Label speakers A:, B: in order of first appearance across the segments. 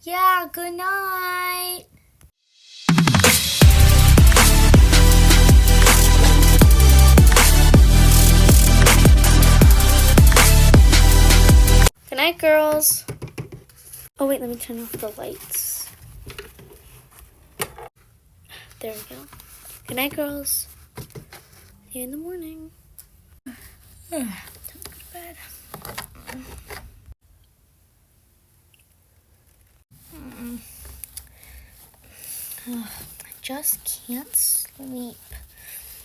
A: Yeah, good night. Good night, girls. Oh, wait, let me turn off the lights. There we go. Good night, girls. See you in the morning. Time to go to bed. I just can't sleep.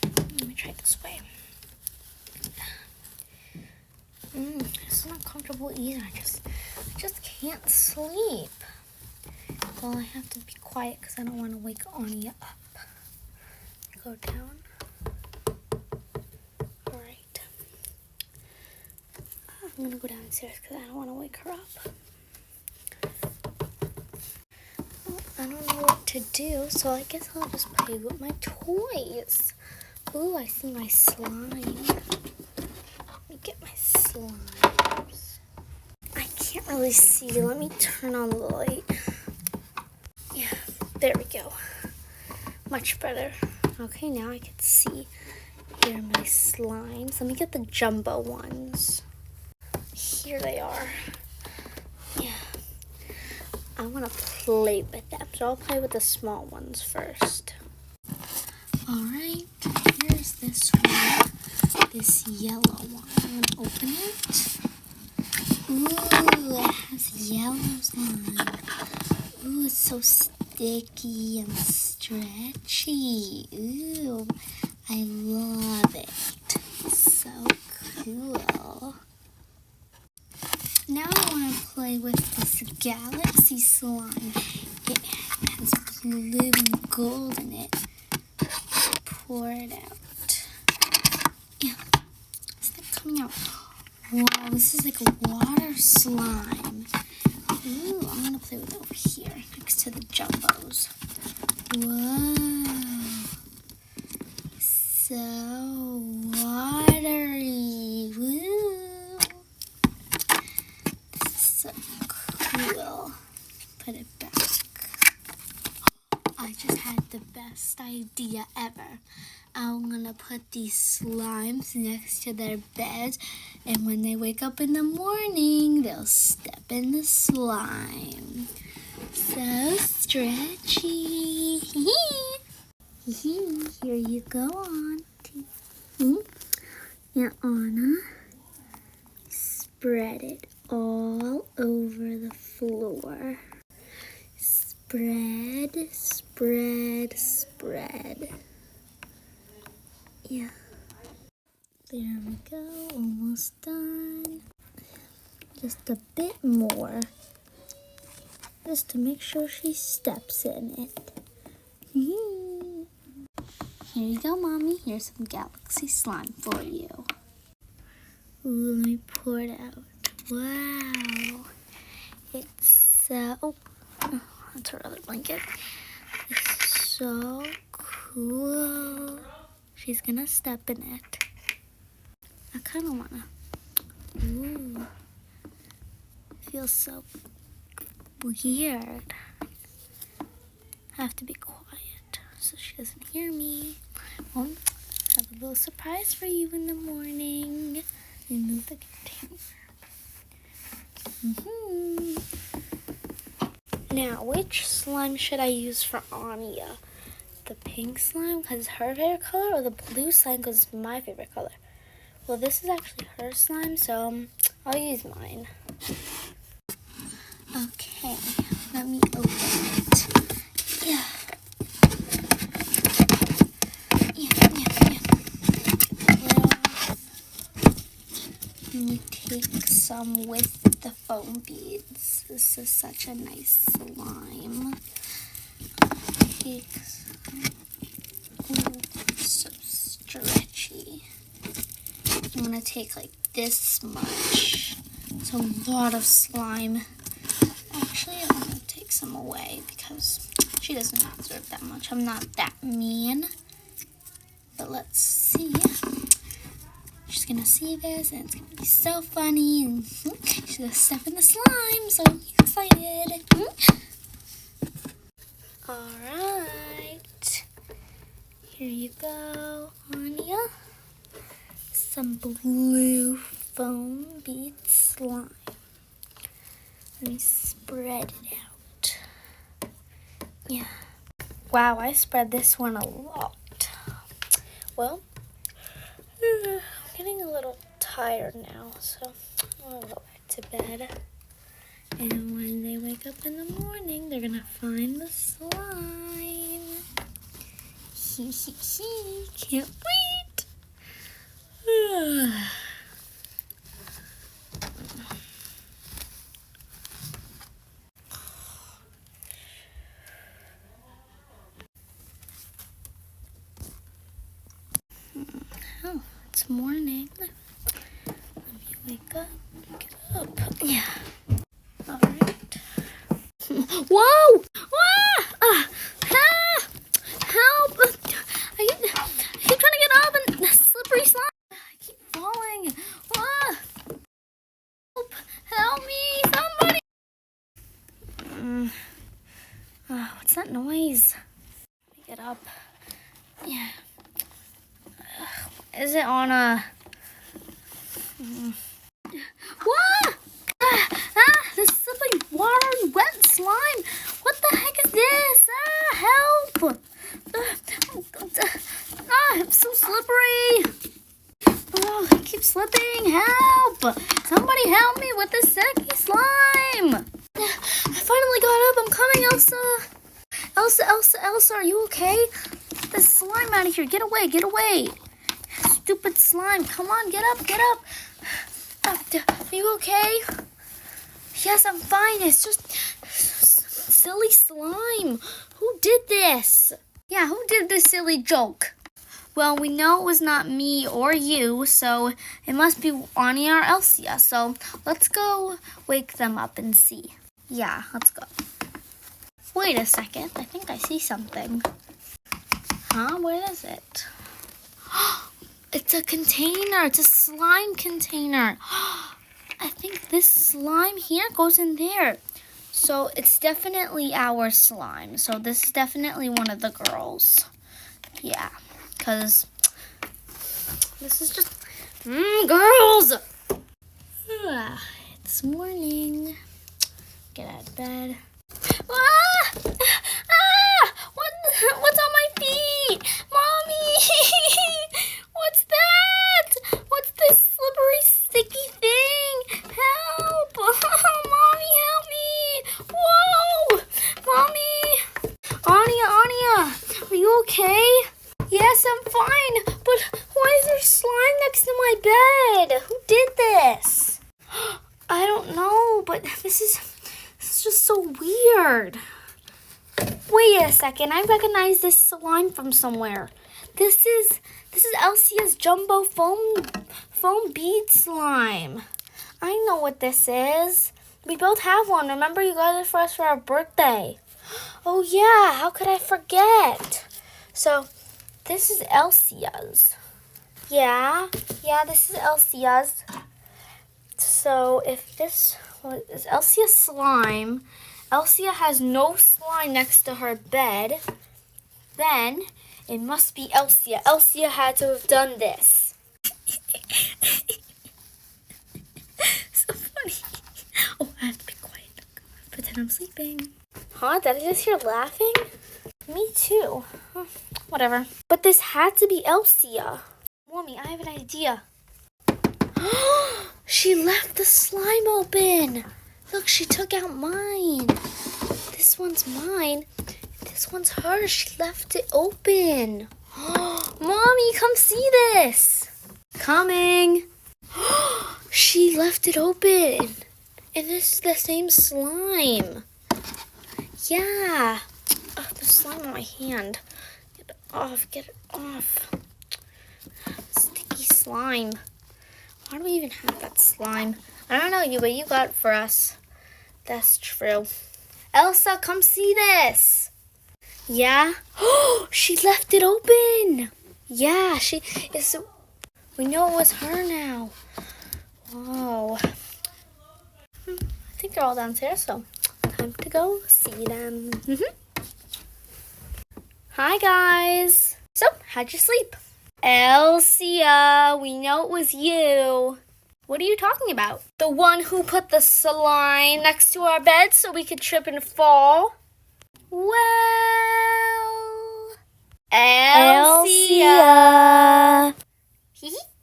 A: Let me try this way. It's not comfortable either. I just can't sleep. Well, I have to be quiet because I don't want to wake Anya up. Go down. All right. I'm gonna go downstairs because I don't want to wake her up. I don't know what to do, so I guess I'll just play with my toys. Ooh, I see my slime. Let me get my slimes. I can't really see. Let me turn on the light. Yeah, there we go. Much better. Okay, now I can see. Here are my slimes. Let me get the jumbo ones. Here they are. Yeah. I want to play with them, so I'll play with the small ones first. Alright, here's this one, this yellow one. I'm going to open it. Ooh, it has yellow slime. Ooh, it's so sticky and stretchy. Ooh, I love it. It's so cool. Now I want to play with this galaxy slime. It has blue and gold in it. Pour it out. Yeah, it's like coming out. Wow, this is like a water slime. Ooh, I'm going to play with it over here next to the jumbos. Whoa. So watery. Woo. So cool. Put it back. I just had the best idea ever. I'm gonna put these slimes next to their beds, and when they wake up in the morning, they'll step in the slime. So stretchy. Here you go, Auntie. Now, Anna, spread it all over the floor. Spread, spread, spread. Yeah. There we go. Almost done. Just a bit more. Just to make sure she steps in it. Here you go, Mommy. Here's some galaxy slime for you. Ooh, let me pour it out. Wow. It's so... Oh, that's her other blanket. It's so cool. She's gonna step in it. I kind of wanna. Ooh. It feels so weird. I have to be quiet so she doesn't hear me. Well, I have a little surprise for you in the morning. Remove the container. Now, which slime should I use for Anya? The pink slime because it's her favorite color, or the blue slime because it's my favorite color? Well, this is actually her slime, so I'll use mine. Okay, let me open it. Yeah. Let me take some with the foam beads. This is such a nice slime. Ooh, so stretchy. I'm gonna take like this much. It's a lot of slime. Actually, I'm gonna take some away because she doesn't deserve that much. I'm not that mean. But let's see. She's gonna see this and it's gonna be so funny. And she's gonna step in the slime. So excited. Alright. Here you go, Anya. Some blue foam bead slime. Let me spread it out. Yeah. Wow, I spread this one a lot. Well, I'm getting a little tired now, so I'll go back to bed. And when they wake up in the morning, they're gonna find the slime. Can't wait. Oh, it's morning. Let me wake up. Get up. Yeah. All right. Whoa! Help! I keep trying to get up and slippery slime. I keep falling. Help! Help me! Somebody! What's that noise? Let me get up. Yeah. Is it on a... This slipping water and wet slime. What the heck is this? Help! It's so slippery. Oh, I keep slipping. Help! Somebody help me with this sticky slime. I finally got up. I'm coming, Elsa. Elsa, are you okay? Get this slime out of here. Get away. Stupid slime. Come on, get up. Are you okay? Yes, I'm fine. It's just silly slime. Who did this? Yeah, who did this silly joke? Well, we know it was not me or you, so it must be Anya or Elsya. So let's go wake them up and see. Yeah, let's go. Wait a second. I think I see something. Huh? Where is it? It's a container. It's a slime container. I think this slime here goes in there. So it's definitely our slime. So this is definitely one of the girls. Yeah, because this is just girls. It's morning. Get out of bed. What's on my feet? Mommy! What's that? What's this slippery, sticky thing? Help! Mommy, help me! Whoa! Mommy! Anya, are you okay? Yes, I'm fine. But why is there slime next to my bed? Who did this? I don't know, but this is just so weird. Wait a second, I recognize this slime from somewhere. This is Elsya's jumbo foam bead slime. I know what this is. We both have one. Remember, you got it for us for our birthday. Oh yeah, how could I forget? So this is Elsya's. Yeah, this is Elsya's. So if this is Elsya's slime, Elsya has no slime next to her bed, then it must be Elsya. Elsya had to have done this. So funny. Oh, I have to be quiet. Pretend I'm sleeping. Huh? Did I just hear laughing? Me too. Whatever. But this had to be Elsya. Mommy, I have an idea. She left the slime open. Look, she took out mine. This one's mine. This one's hers. She left it open. Mommy, come see this. Coming. She left it open. And this is the same slime. Yeah. Oh, the slime on my hand. Get it off. Sticky slime. Why do we even have that slime? I don't know you, but you got it for us. That's true. Elsa, come see this. Yeah? Oh, she left it open. Yeah, we know it was her now. Whoa. I think they're all downstairs, so time to go see them. Hi, guys. So, how'd you sleep? Elsya, we know it was you. What are you talking about? The one who put the slime next to our bed so we could trip and fall? Well, Elsya.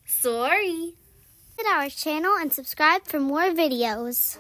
A: Sorry.
B: Visit our channel and subscribe for more videos.